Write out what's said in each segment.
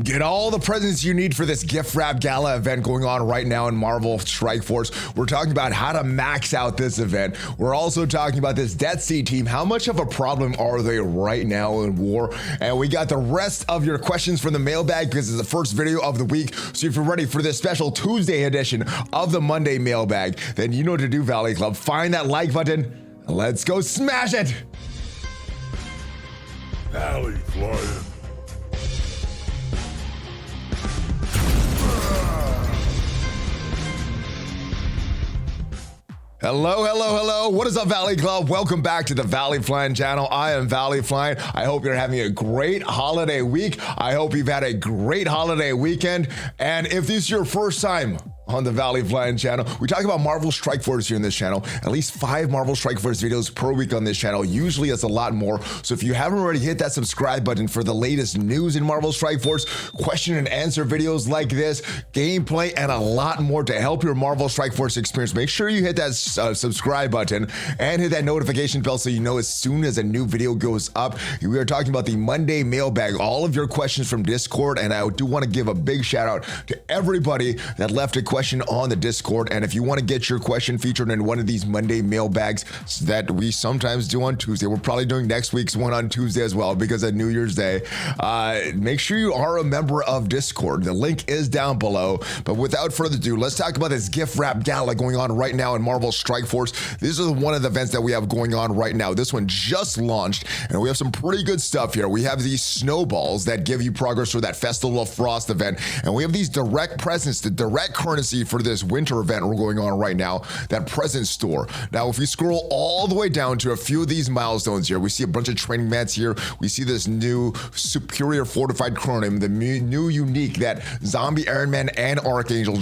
Get all the presents you need for this gift wrap gala event going on right now in Marvel Strike Force. We're talking about how to max out this event. We're also talking about this Death Sea team. How much of a problem are they right now in war? And we got the rest of your questions from the mailbag because it's the first video of the week. So if you're ready for this special Tuesday edition of the Monday mailbag, then you know what to do, Valley Club. Find that like button. Let's go smash it. ValleyFlyin. Hello. What is up, Valley Club? Welcome back to the ValleyFlyin channel. I am ValleyFlyin. I hope you're having a great holiday week. I hope you've had a great holiday weekend. And if this is your first time on the ValleyFlyin channel, we talk about Marvel Strike Force here in this channel. At least 5 Marvel Strike Force videos per week on this channel. Usually it's a lot more. So if you haven't already, hit that subscribe button for the latest news in Marvel Strike Force, question and answer videos like this, gameplay, and a lot more to help your Marvel Strike Force experience. Make sure you hit that subscribe button and hit that notification bell so you know as soon as a new video goes up. We are talking about the Monday mailbag, all of your questions from Discord, and I do want to give a big shout out to everybody that left a question on the Discord. And if you want to get your question featured in one of these Monday mailbags that we sometimes do on Tuesday, we're probably doing next week's one on Tuesday as well because of New Year's Day. Make sure you are a member of Discord. The link is down below. But without further ado, let's talk about this gift wrap gala going on right now in Marvel Strike Force. This is one of the events that we have going on right now. This one just launched, and we have some pretty good stuff here. We have these snowballs that give you progress for that Festival of Frost event, and we have these direct presents, the direct currency for this winter event we're going on right now, that present store. Now, if we scroll all the way down to a few of these milestones here, we see a bunch of training mats here. We see this new superior fortified chronim, the new unique that Zombie, Iron Man, and Archangel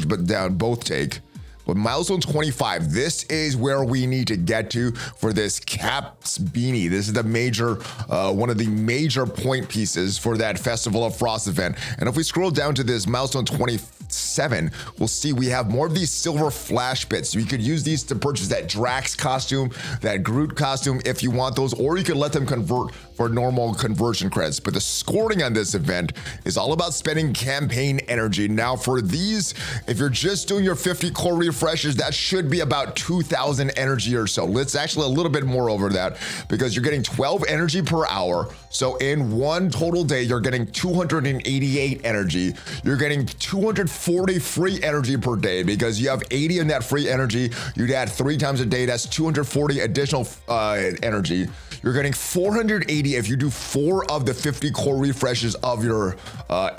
both take. But milestone 25, this is where we need to get to for this Cap's beanie. This is the major, one of the major point pieces for that Festival of Frost event. And if we scroll down to this milestone 27, we'll see we have more of these silver flash bits. You could use these to purchase that Drax costume, that Groot costume if you want those, or you could let them convert for normal conversion credits. But the scoring on this event is all about spending campaign energy. Now for these, if you're just doing your 50 core refreshes, that should be about 2,000 energy or so. It's actually a little bit more over that because you're getting 12 energy per hour. So in one total day, you're getting 288 energy. You're getting 240 free energy per day because you have 80 in that free energy. You'd add 3 times a day. That's 240 additional energy. You're getting 480 if you do 4 of the 50 core refreshes of your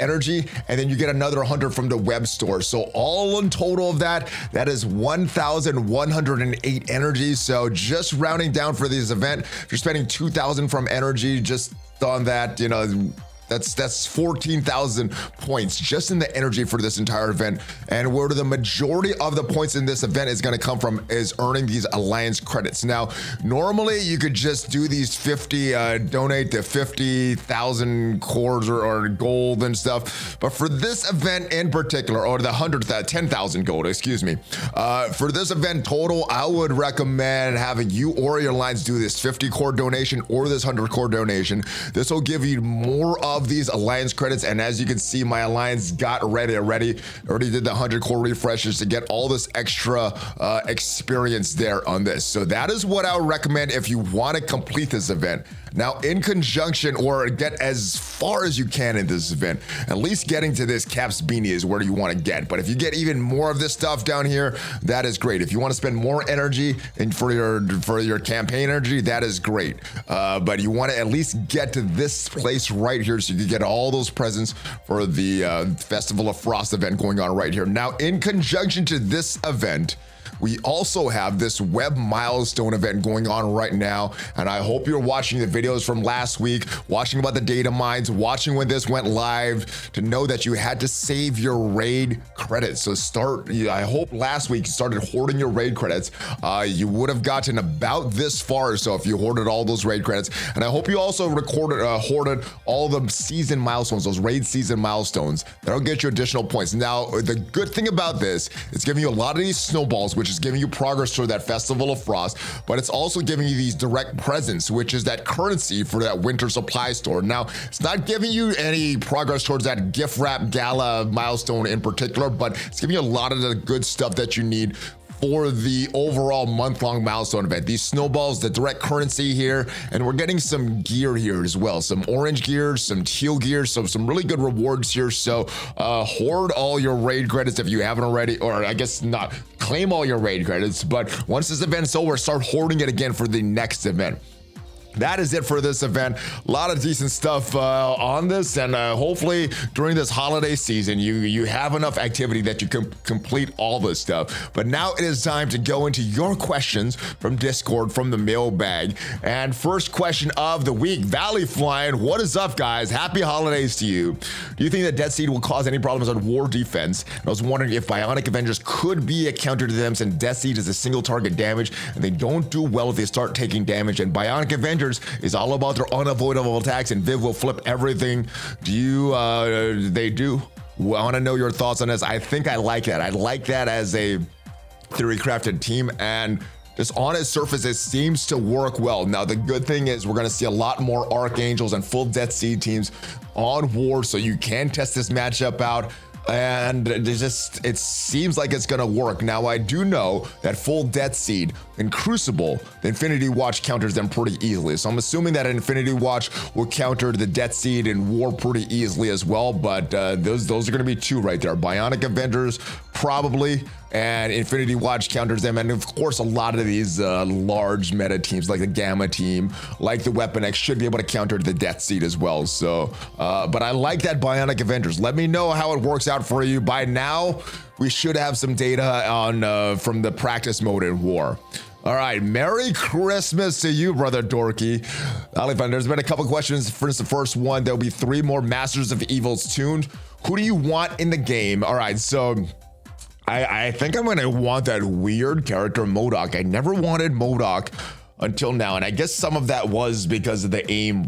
energy, and then you get another 100 from the web store. So all in total of that is 1,108 energy. So just rounding down for this event, if you're spending 2,000 from energy just on that, you know, that's 14,000 points just in the energy for this entire event. And where the majority of the points in this event is going to come from is earning these alliance credits. Now, normally you could just do these 50, donate to 50,000 cores or gold and stuff. But for this event in particular, or the 10,000 gold, excuse me. For this event total, I would recommend having you or your alliance do this 50 core donation or this 100 core donation. This will give you more of these alliance credits, and as you can see, my alliance got already did the 100 core refreshes to get all this extra experience there on this. So that is what I would recommend if you want to complete this event. Now, in conjunction, or get as far as you can in this event, at least getting to this Cap's beanie is where you want to get. But if you get even more of this stuff down here, that is great. If you want to spend more energy and for your campaign energy, that is great. But you want to at least get to this place right here so you can get all those presents for the Festival of Frost event going on right here. Now, in conjunction to this event, we also have this web milestone event going on right now, and I hope you're watching the videos from last week, watching about the data mines, watching when this went live, to know that you had to save your raid credits. So I hope last week you started hoarding your raid credits. You would have gotten about this far or so if you hoarded all those raid credits. And I hope you also hoarded all the season milestones, those raid season milestones. That'll get you additional points. Now, the good thing about this, it's giving you a lot of these snowballs, which which is giving you progress toward that Festival of Frost, but it's also giving you these direct presents, which is that currency for that winter supply store. Now, it's not giving you any progress towards that gift wrap Gala milestone in particular, but it's giving you a lot of the good stuff that you need for the overall month-long milestone event. These snowballs, the direct currency here, and we're getting some gear here as well. Some orange gear, some teal gear, so some really good rewards here. So hoard all your raid credits if you haven't already, or I guess not, claim all your raid credits, but once this event's over, start hoarding it again for the next event. That is it for this event. A lot of decent stuff on this, and hopefully during this holiday season, you have enough activity that you can complete all this stuff. But now it is time to go into your questions from Discord, from the mailbag. And first question of the week, ValleyFlyin, what is up, guys? Happy holidays to you. Do you think that Death Seed will cause any problems on war defense? And I was wondering if Bionic Avengers could be a counter to them, since Death Seed is a single target damage, and they don't do well if they start taking damage, and Bionic Avengers is all about their unavoidable attacks, and Viv will flip everything. They do? Well, I want to know your thoughts on this. I think I like that. I like that as a theory crafted team, and just on its surface, it seems to work well. Now, the good thing is we're going to see a lot more Archangels and full Death Seed teams on War, so you can test this matchup out. And it seems like it's gonna work. Now, I do know that full Death Seed and Crucible, the Infinity Watch counters them pretty easily. So I'm assuming that Infinity Watch will counter the Death Seed and War pretty easily as well. But those are gonna be two right there. Bionic Avengers, probably, and Infinity Watch counters them. And of course, a lot of these large meta teams like the Gamma team, like the Weapon X, should be able to counter the Death Seed as well. So, but I like that Bionic Avengers. Let me know how it works out for you. By now, we should have some data on from the practice mode in War. All right, Merry Christmas to you, Brother Dorky. ValleyFlyin, there's been a couple questions. For instance, the first one, there'll be 3 more Masters of Evils tuned. Who do you want in the game? All right, so I think I'm gonna want that weird character MODOK. I never wanted MODOK until now, and I guess some of that was because of the AIM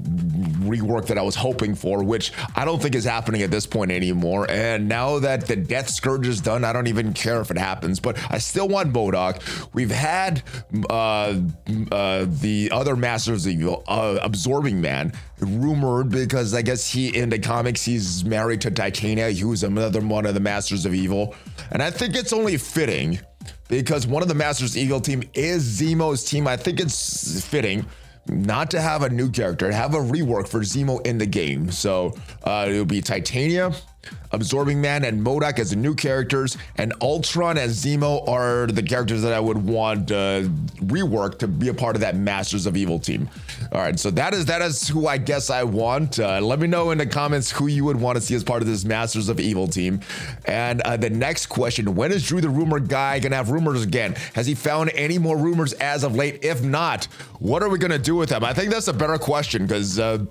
rework that I was hoping for, which I don't think is happening at this point anymore. And now that the Death Scourge is done, I don't even care if it happens, but I still want MODOK. We've had the other Masters of Evil, Absorbing Man, rumored, because I guess in the comics, he's married to Titania, who's another one of the Masters of Evil. And I think it's only fitting, because one of the Masters of Evil team is Zemo's team. I think it's fitting not to have a new character, have a rework for Zemo in the game. So it'll be Titania, Absorbing Man, and MODOK as the new characters, and Ultron and Zemo are the characters that I would want reworked to be a part of that Masters of Evil team. All right, so that is who I guess I want. Let me know in the comments who you would want to see as part of this Masters of Evil team. And the next question, when is Drew the Rumor Guy gonna have rumors again? Has he found any more rumors as of late? If not, what are we gonna do with him? I think that's a better question, because I've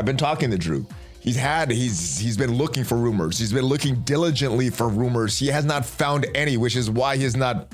been talking to Drew. He's been looking for rumors. He's been looking diligently for rumors. He has not found any, which is why he's not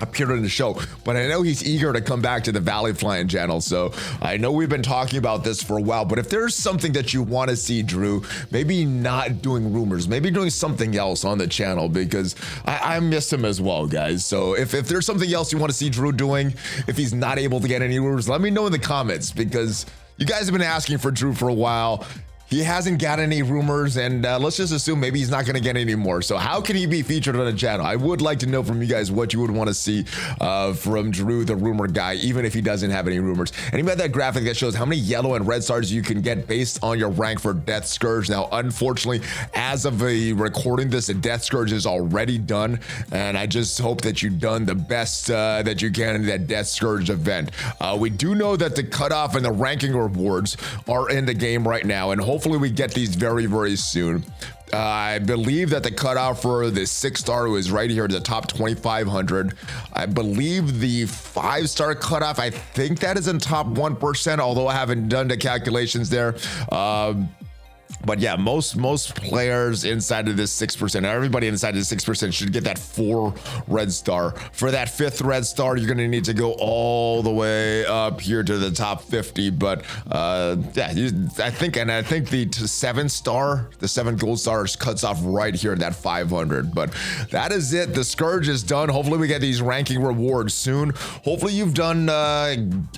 appeared on the show. But I know he's eager to come back to the ValleyFlyin channel. So I know we've been talking about this for a while, but if there's something that you want to see Drew, maybe not doing rumors, maybe doing something else on the channel, because I miss him as well, guys. So if there's something else you want to see Drew doing, if he's not able to get any rumors, let me know in the comments, because you guys have been asking for Drew for a while. He hasn't got any rumors, and let's just assume maybe he's not going to get any more. So how can he be featured on the channel? I would like to know from you guys what you would want to see from Drew, the rumor guy, even if he doesn't have any rumors. And he made that graphic that shows how many yellow and red stars you can get based on your rank for Death Scourge. Now, unfortunately, as of recording this, the Death Scourge is already done, and I just hope that you've done the best that you can in that Death Scourge event. We do know that the cutoff and the ranking rewards are in the game right now, and hopefully we get these very, very soon. I believe that the cutoff for the 6-star is right here at the top 2,500. I believe the 5-star cutoff, I think that is in top 1%, although I haven't done the calculations there. But yeah, most players inside of this 6%, everybody inside of this 6% should get that 4 red star. For that 5th red star, you're gonna need to go all the way up here to the top 50. But yeah, I think the 7 star, the 7 gold stars cuts off right here at that 500. But that is it. The Scourge is done. Hopefully we get these ranking rewards soon. Hopefully you've done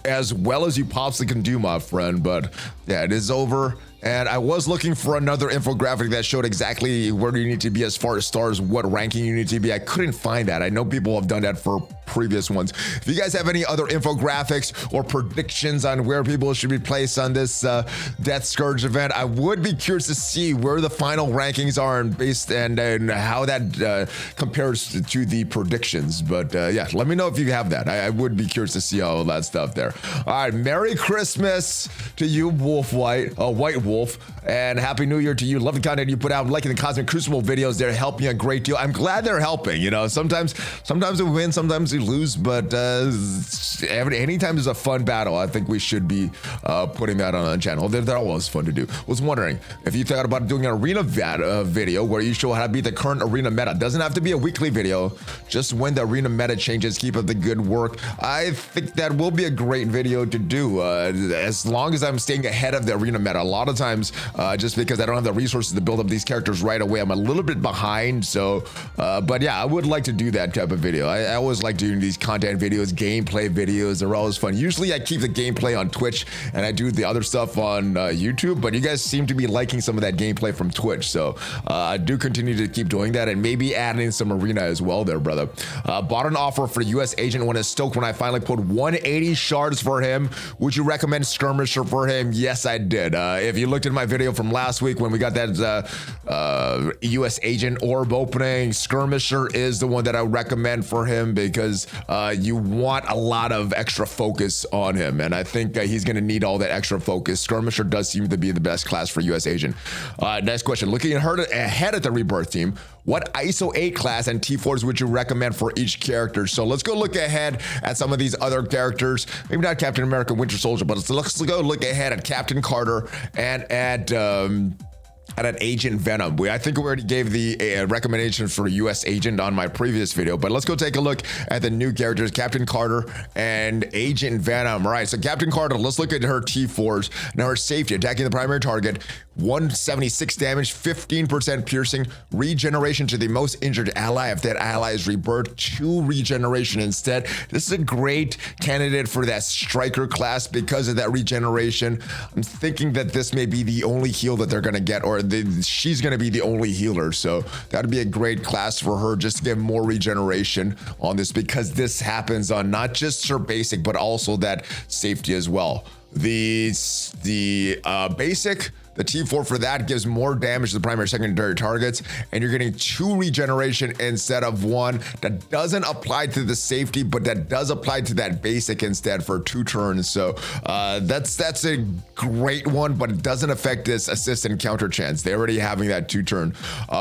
as well as you possibly can do, my friend. But yeah, it is over. And I was looking for another infographic that showed exactly where you need to be as far as stars, what ranking you need to be. I couldn't find that. I know people have done that for previous ones. If you guys have any other infographics or predictions on where people should be placed on this Death Scourge event, I would be curious to see where the final rankings are and how that compares to the predictions. But yeah, let me know if you have that. I would be curious to see all that stuff there. All right, Merry Christmas to you, White Wolf, and Happy New Year to you. Love the content you put out. I'm liking the Cosmic Crucible videos. They're helping a great deal. I'm glad they're helping. You know, sometimes we win, sometimes we lose, but anytime there's a fun battle, I think we should be putting that on the channel. They're always fun to do. Was wondering if you thought about doing an arena video where you show how to beat the current arena meta. Doesn't have to be a weekly video, just when the arena meta changes. Keep up the good work. I think that will be a great video to do, as long as I'm staying ahead of the arena meta. A lot of times, just because I don't have the resources to build up these characters right away, I'm a little bit behind. So but yeah, I would like to do that type of video. I always like doing these content videos, gameplay videos. They're always fun. Usually I keep the gameplay on Twitch and I do the other stuff on YouTube, but you guys seem to be liking some of that gameplay from Twitch, so I do continue to keep doing that and maybe adding some arena as well there, brother. Bought an offer for US agent when it's stoked when I finally put 180 shards for him. Would you recommend skirmisher for him? Yes, I did. If you looked at my video from last week when we got that US agent orb opening, skirmisher is the one that I recommend for him, because you want a lot of extra focus on him, and I think he's going to need all that extra focus. Skirmisher does seem to be the best class for US agent. Next question, looking ahead at the Rebirth team, what ISO 8 class and T4s would you recommend for each character? So let's go look ahead at some of these other characters. Maybe not Captain America, Winter Soldier, but let's go look ahead at Captain Carter and at an Agent Venom. I think we already gave the recommendation for US Agent on my previous video, but let's go take a look at the new characters, Captain Carter and Agent Venom. All right, so Captain Carter, let's look at her T4s. Now her safety, attacking the primary target, 176 damage, 15% piercing, regeneration to the most injured ally if that ally is rebirthed, 2 regeneration instead. This is a great candidate for that striker class because of that regeneration. I'm thinking that this may be the only heal that they're gonna get, or she's gonna be the only healer, so that'd be a great class for her, just to get more regeneration on this, because this happens on not just her basic but also that safety as well. The basic, the T4 for that gives more damage to the primary secondary targets, and you're getting 2 regeneration instead of 1. That doesn't apply to the safety, but that does apply to that basic instead for 2 turns. So that's a great one, but it doesn't affect this assist and counter chance. They're already having that 2 turn.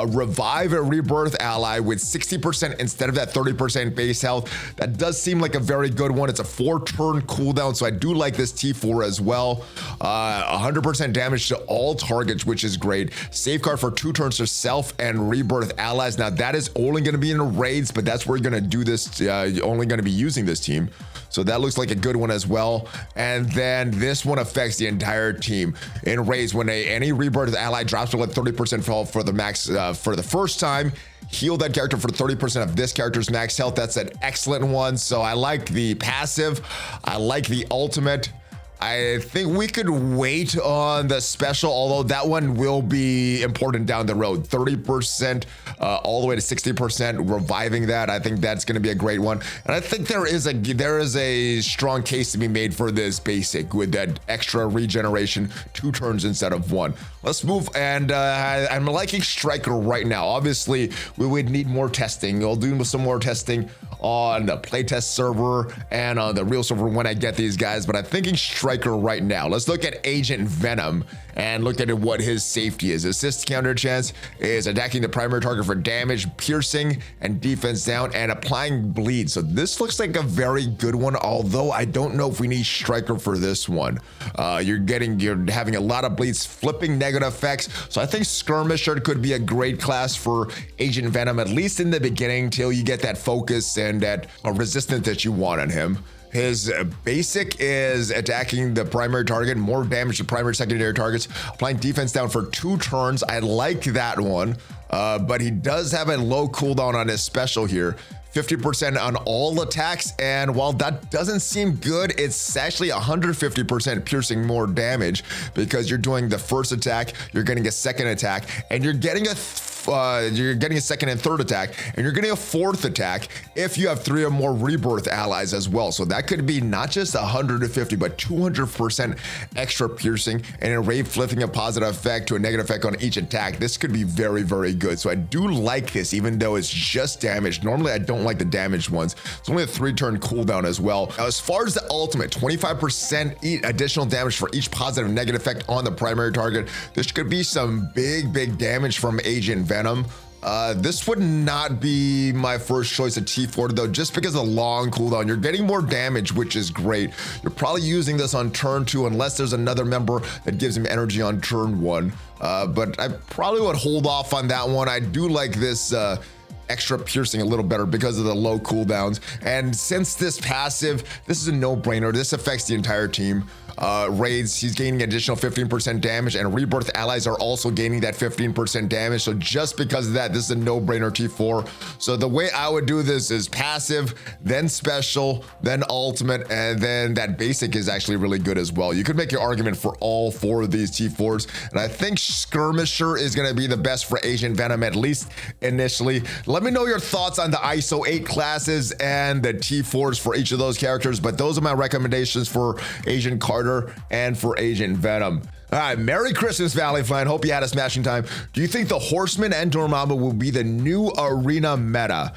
Revive a Rebirth ally with 60% instead of that 30% base health. That does seem like a very good one. It's a 4-turn cooldown, so I do like this T4 as well. 100% damage to all targets, which is great. Safeguard for 2 turns to self and Rebirth allies. Now that is only going to be in raids, but that's where you're going to do this, only going to be using this team. So that looks like a good one as well. And then this one affects the entire team in raids. When any Rebirth ally drops below 30% fall for the max for the first time, heal that character for 30% of this character's max health. That's an excellent one. So I like the passive. I like the ultimate. I think we could wait on the special, although that one will be important down the road. 30% all the way to 60%, reviving that. I think that's going to be a great one. And I think there is a strong case to be made for this basic with that extra regeneration, 2 turns instead of 1. Let's move, and I'm liking Striker right now. Obviously, we would need more testing. We'll do some more testing on the playtest server and on the real server when I get these guys, but I'm thinking Striker striker right now. Let's look at Agent Venom and look at what his safety is. Assist counter chance is attacking the primary target for damage, piercing, and defense down, and applying bleed. So this looks like a very good one, although I don't know if we need striker for this one. You're having a lot of bleeds, flipping negative effects. So I think skirmisher could be a great class for Agent Venom, at least in the beginning, till you get that focus and that resistance that you want on him. His basic is attacking the primary target, more damage to primary secondary targets, applying defense down for 2 turns. I like that one, but he does have a low cooldown on his special here. 50% on all attacks, and while that doesn't seem good, it's actually 150% piercing more damage, because you're doing the first attack, you're getting a second attack, and you're getting a second and third attack, and you're getting a fourth attack if you have 3 or more Rebirth allies as well. So that could be not just 150 but 200% extra piercing, and a rate flipping a positive effect to a negative effect on each attack. This could be very, very good. So I do like this, even though it's just damage. Normally I don't like the damaged ones. It's only a 3-turn cooldown as well. Now, as far as the ultimate, 25% additional damage for each positive and negative effect on the primary target. This could be some big damage from Agent Venom. This would not be my first choice of T4 though, just because of the long cooldown. You're getting more damage, which is great. You're probably using this on turn 2 unless there's another member that gives him energy on turn 1. But I probably would hold off on that one. I do like this extra piercing a little better because of the low cooldowns. And since this passive, this is a no-brainer. This affects the entire team. Raids, he's gaining additional 15% damage, and Rebirth allies are also gaining that 15% damage. So just because of that, this is a no-brainer T4. So the way I would do this is passive, then special, then ultimate, and then that basic is actually really good as well. You could make your argument for all 4 of these T4s, and I think skirmisher is going to be the best for Agent Venom, at least initially. Let me know your thoughts on the ISO 8 classes and the T4s for each of those characters, but those are my recommendations for Agent Carter and for Agent Venom. All right, Merry Christmas, ValleyFlyin. Hope you had a smashing time. Do you think the Horseman and Dormammu will be the new arena meta?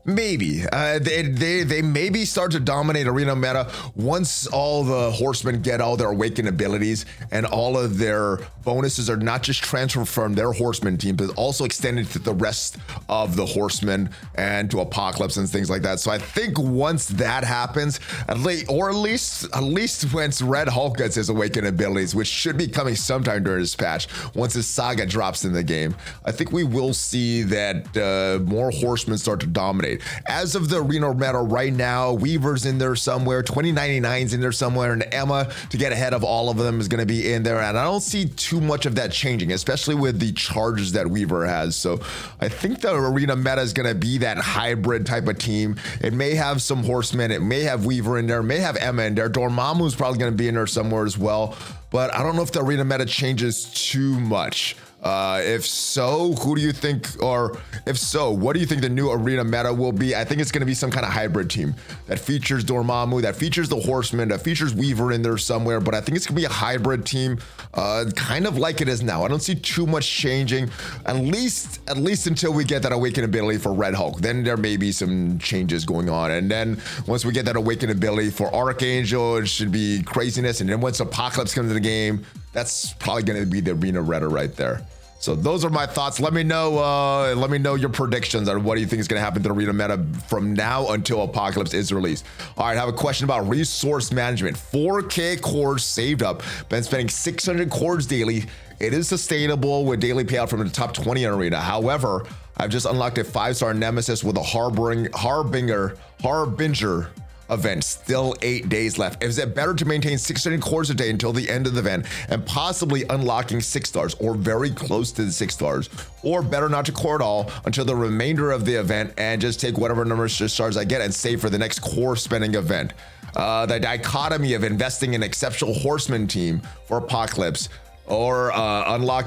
Maybe. They maybe start to dominate arena meta once all the horsemen get all their awakened abilities, and all of their bonuses are not just transferred from their horseman team, but also extended to the rest of the horsemen and to Apocalypse and things like that. So I think once that happens, at least once Red Hulk gets his awakened abilities, which should be coming sometime during this patch, once his saga drops in the game, I think we will see that more horsemen start to dominate. As of the arena meta right now, Weaver's in there somewhere, 2099's in there somewhere, and Emma, to get ahead of all of them, is going to be in there. And I don't see too much of that changing, especially with the charges that Weaver has. So I think the arena meta is going to be that hybrid type of team. It may have some horsemen, it may have Weaver in there, it may have Emma in there. Dormammu is probably going to be in there somewhere as well. But I don't know if the arena meta changes too much. If so, who do you think, or if so, what do you think the new arena meta will be? I think it's going to be some kind of hybrid team that features Dormammu, that features the Horseman, that features Weaver in there somewhere, but I think it's going to be a hybrid team, kind of like it is now. I don't see too much changing, at least until we get that awakened ability for Red Hulk. Then there may be some changes going on, and then once we get that awakened ability for Archangel, it should be craziness, and then once Apocalypse comes into the game, that's probably going to be the arena meta right there. So those are my thoughts. Let me know your predictions on what do you think is going to happen to the arena meta from now until Apocalypse is released. All right, I have a question about resource management. 4K cores saved up. Been spending 600 cores daily. It is sustainable with daily payout from the top 20 in arena. However, I've just unlocked a 5-star nemesis with a harbinger event, still 8 days left. Is it better to maintain 600 cores a day until the end of the event and possibly unlocking 6 stars or very close to the 6 stars, or better not to core at all until the remainder of the event and just take whatever number of stars I get and save for the next core spending event? The dichotomy of investing in an exceptional horseman team for Apocalypse, or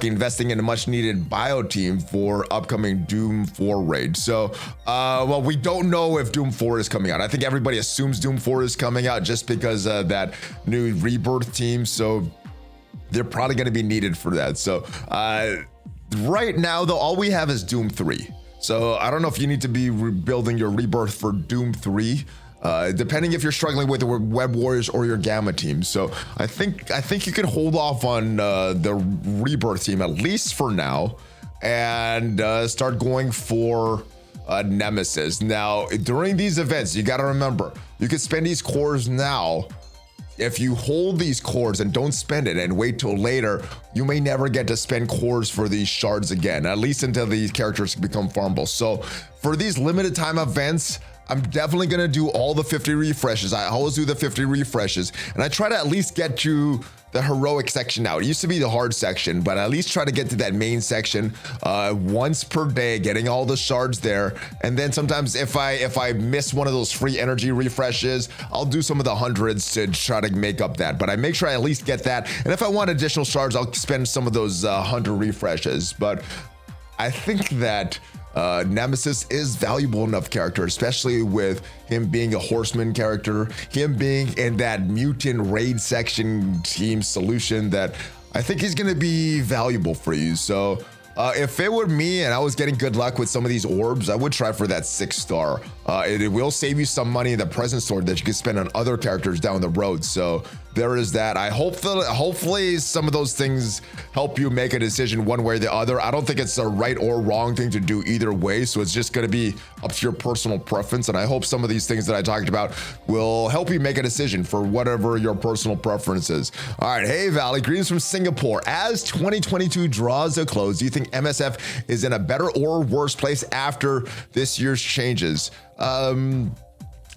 investing in a much needed bio team for upcoming Doom 4 raid. So, well, we don't know if Doom 4 is coming out. I think everybody assumes Doom 4 is coming out just because of that new Rebirth team. So they're probably going to be needed for that. So right now, though, all we have is Doom 3. So I don't know if you need to be rebuilding your Rebirth for Doom 3. depending if you're struggling with the Web Warriors or your Gamma team. So I think you can hold off on the Rebirth team, at least for now, and start going for Nemesis. Now, during these events, you got to remember, you can spend these cores now. If you hold these cores and don't spend it and wait till later, you may never get to spend cores for these shards again, at least until these characters become farmable. So for these limited time events, I'm definitely gonna do all the 50 refreshes. I always do the 50 refreshes, and I try to at least get to the heroic section now. It used to be the hard section, but I at least try to get to that main section once per day, getting all the shards there. And then sometimes if I miss one of those free energy refreshes, I'll do some of the hundreds to try to make up that. But I make sure I at least get that. And if I want additional shards, I'll spend some of those 100 refreshes. But I think that Nemesis is valuable enough character, especially with him being a horseman character, him being in that mutant raid section team solution, that I think he's going to be valuable for you. So if it were me and I was getting good luck with some of these orbs, I would try for that 6-star. It will save you some money in the present store that you can spend on other characters down the road. So there is that. I hope that hopefully some of those things help you make a decision one way or the other. I don't think it's a right or wrong thing to do either way. So it's just going to be up to your personal preference. And I hope some of these things that I talked about will help you make a decision for whatever your personal preference is. All right. Hey, Valley, greetings from Singapore. As 2022 draws to a close, do you think MSF is in a better or worse place after this year's changes?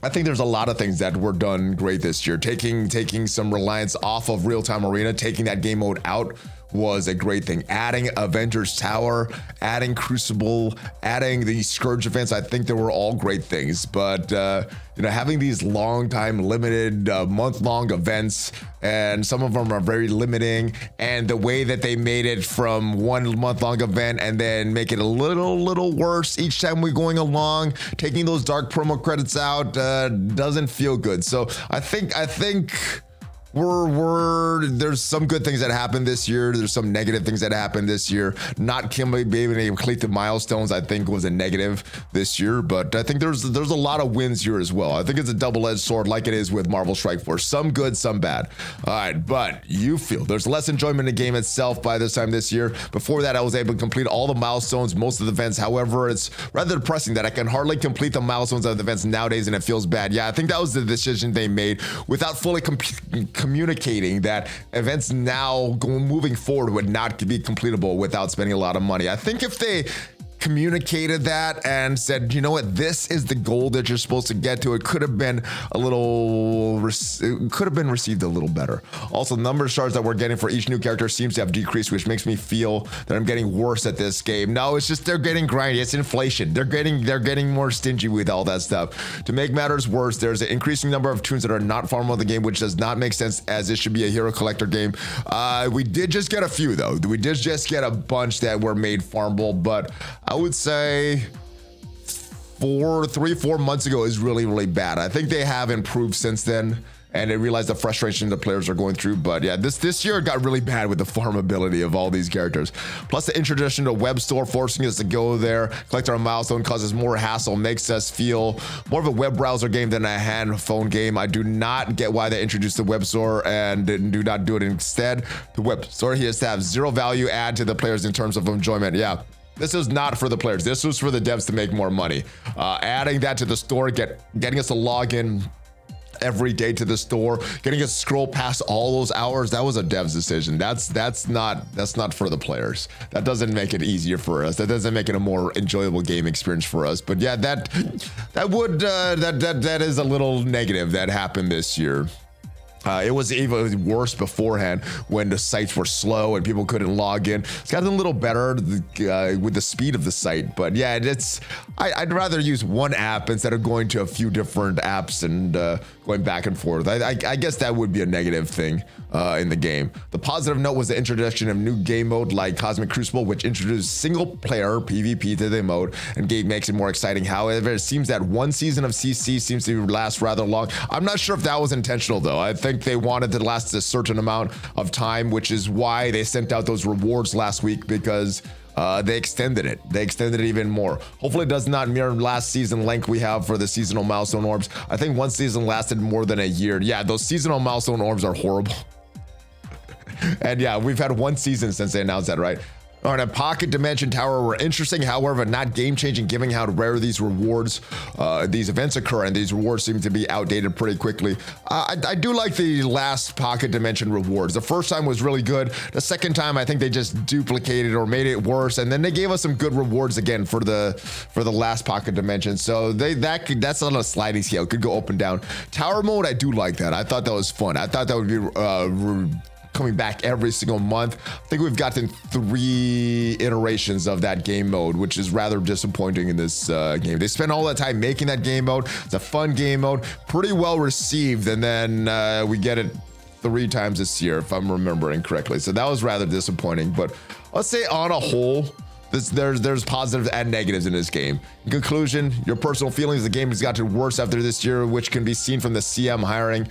I think there's a lot of things that were done great this year. Taking some reliance off of real-time arena, taking that game mode out was a great thing. Adding Avengers Tower, adding Crucible, adding the Scourge events, I think they were all great things. But having these long time limited month-long events, and some of them are very limiting, and the way that they made it from 1 month-long event and then make it a little worse each time we're going along, taking those dark promo credits out doesn't feel good. So I think there's some good things that happened this year. There's some negative things that happened this year. Not being able to complete the milestones, I think, was a negative this year. But I think there's a lot of wins here as well. I think it's a double-edged sword, like it is with Marvel Strike Force. Some good, some bad. All right, but you feel there's less enjoyment in the game itself by this time this year. Before that, I was able to complete all the milestones, most of the events. However, it's rather depressing that I can hardly complete the milestones of the events nowadays, and it feels bad. Yeah, I think that was the decision they made without fully communicating that events now moving forward would not be completable without spending a lot of money. I think if they communicated that and said, you know what, this is the goal that you're supposed to get to, it could have been received a little better. Also, the number of shards that we're getting for each new character seems to have decreased, which makes me feel that I'm getting worse at this game. No, it's just they're getting grindy. It's inflation. They're getting more stingy with all that stuff. To make matters worse, there's an increasing number of tunes that are not farmable in the game, which does not make sense, as it should be a hero collector game. We did just get a few though. We did just get a bunch that were made farmable, but I would say 3-4 months ago is really bad. I think they have improved since then, and they realized the frustration the players are going through. But yeah, this year got really bad with the farmability of all these characters. Plus the introduction to web store, forcing us to go there, collect our milestone, causes more hassle, makes us feel more of a web browser game than a hand phone game. I do not get why they introduced the web store and do not do it instead. The web store here has to have zero value add to the players in terms of enjoyment. Yeah. This was not for the players. This was for the devs to make more money. Adding that to the store, getting us to log in every day to the store, getting us to scroll past all those hours, that was a dev's decision. That's not for the players. That doesn't make it easier for us. That doesn't make it a more enjoyable game experience for us. But yeah, that is a little negative that happened this year. It was even worse beforehand when the sites were slow and people couldn't log in. It's gotten a little better with the speed of the site, but yeah, I'd rather use one app instead of going to a few different apps and going back and forth. I guess that would be a negative thing in the game. The positive note was the introduction of new game mode like Cosmic Crucible, which introduced single player PvP to the mode and makes it more exciting. However, it seems that one season of CC seems to last rather long. I'm not sure if that was intentional though. I think they wanted to last a certain amount of time, which is why they sent out those rewards last week, because they extended it. They extended it even more. Hopefully it does not mirror last season length we have for the seasonal milestone orbs. I think one season lasted more than a year. Yeah, those seasonal milestone orbs are horrible. And yeah, we've had one season since they announced that, right? All right, a pocket dimension tower were interesting, however, not game-changing, given how rare these rewards, these events occur, and these rewards seem to be outdated pretty quickly. I do like the last pocket dimension rewards. The first time was really good. The second time, I think they just duplicated or made it worse, and then they gave us some good rewards again for the last pocket dimension. So that's on a sliding scale. It could go up and down. Tower mode, I do like that. I thought that was fun. I thought that would be coming back every single month. I think we've gotten 3 iterations of that game mode, which is rather disappointing in this game. They spent all that time making that game mode. It's a fun game mode, pretty well received, and then we get it 3 times this year, if I'm remembering correctly. So that was rather disappointing, but let's say on a whole, there's positives and negatives in this game. In conclusion, your personal feelings, the game has gotten worse after this year, which can be seen from the CM hiring.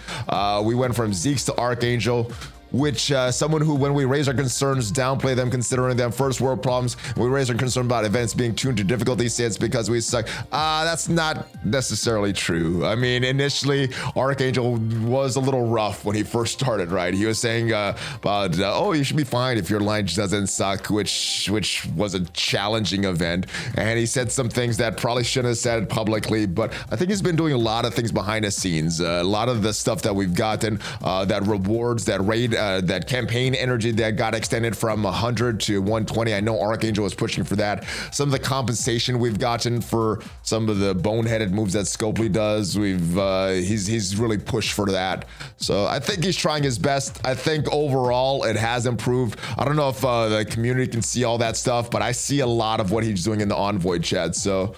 We went from Zeke's to Archangel, which someone who, when we raise our concerns, downplay them, considering them first world problems. We raise our concern about events being tuned to difficulty, say it's because we suck. That's not necessarily true. I mean, initially, Archangel was a little rough when he first started, right? He was saying about, oh, you should be fine if your line doesn't suck, which was a challenging event. And he said some things that probably shouldn't have said publicly, but I think he's been doing a lot of things behind the scenes. A lot of the stuff that we've gotten, that rewards, that raid, that campaign energy that got extended from 100 to 120. I know Archangel was pushing for that. Some of the compensation we've gotten for some of the boneheaded moves that Scopely does, he's really pushed for that. So I think he's trying his best. I think overall it has improved. I don't know if the community can see all that stuff, but I see a lot of what he's doing in the Envoy chat. So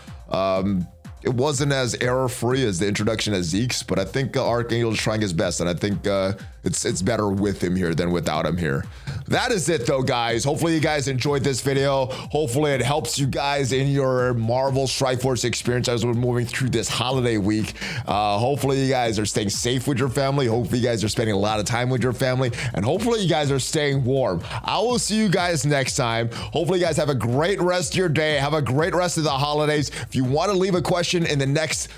it wasn't as error-free as the introduction of Zeke's, but I think Archangel is trying his best, and I think it's better with him here than without him here. That is it, though, guys. Hopefully you guys enjoyed this video. Hopefully it helps you guys in your Marvel Strike Force experience as we're moving through this holiday week. Hopefully you guys are staying safe with your family. Hopefully you guys are spending a lot of time with your family, and hopefully you guys are staying warm. I will see you guys next time. Hopefully you guys have a great rest of your day. Have a great rest of the holidays. If you want to leave a question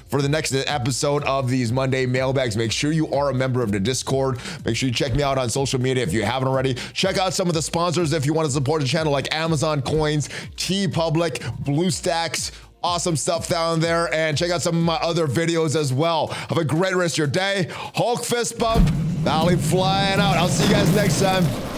for the next episode of these Monday mailbags, make sure you are a member of the Discord. Make sure you check me out on social media if you haven't already. Check out some of the sponsors if you want to support the channel, like Amazon Coins, TeePublic, BlueStacks. Awesome stuff down there, and check out some of my other videos as well. Have a great rest of your day. Hulk fist bump, ValleyFlyin out. I'll see you guys next time.